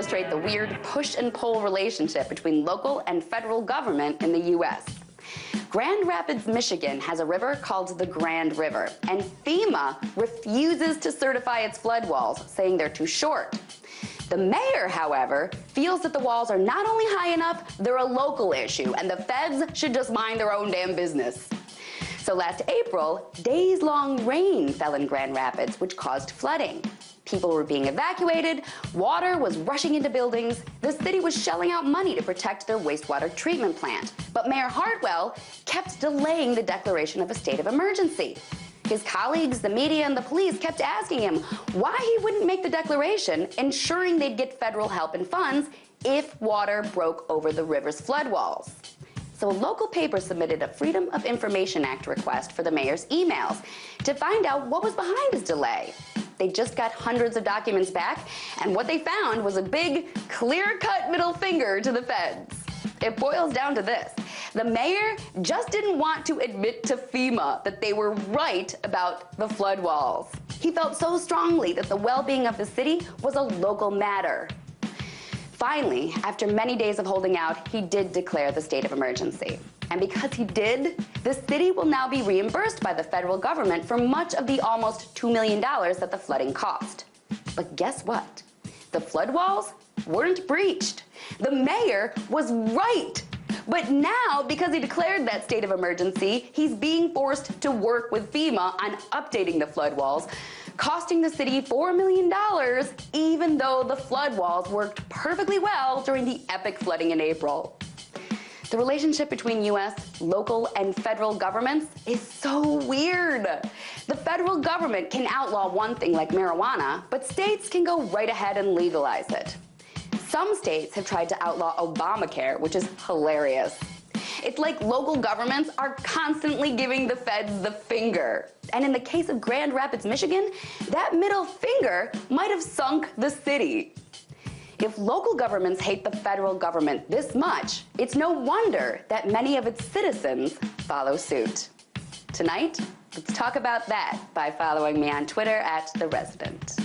illustrate the weird push and pull relationship between local and federal government in the U.S. Grand Rapids, Michigan has a river called the Grand River, and FEMA refuses to certify its flood walls, saying they're too short. The mayor, however, feels that the walls are not only high enough, they're a local issue, and the feds should just mind their own damn business. So last April, days-long rain fell in Grand Rapids, which caused flooding. People were being evacuated, water was rushing into buildings, the city was shelling out money to protect their wastewater treatment plant. But Mayor Hartwell kept delaying the declaration of a state of emergency. His colleagues, the media, and the police kept asking him why he wouldn't make the declaration, ensuring they'd get federal help and funds if water broke over the river's flood walls. So a local paper submitted a Freedom of Information Act request for the mayor's emails to find out what was behind his delay. They just got hundreds of documents back, and what they found was a big, clear-cut middle finger to the feds. It boils down to this. The mayor just didn't want to admit to FEMA that they were right about the flood walls. He felt so strongly that the well-being of the city was a local matter. Finally, after many days of holding out, he did declare the state of emergency. And because he did, the city will now be reimbursed by the federal government for much of the almost $2 million that the flooding cost. But guess what? The flood walls weren't breached. The mayor was right. But now, because he declared that state of emergency, he's being forced to work with FEMA on updating the flood walls, costing the city $4 million, even though the flood walls worked perfectly well during the epic flooding in April. The relationship between U.S., local, and federal governments is so weird. The federal government can outlaw one thing like marijuana, but states can go right ahead and legalize it. Some states have tried to outlaw Obamacare, which is hilarious. It's like local governments are constantly giving the feds the finger. And in the case of Grand Rapids, Michigan, that middle finger might have sunk the city. If local governments hate the federal government this much, it's no wonder that many of its citizens follow suit. Tonight, let's talk about that by following me on Twitter @TheResident.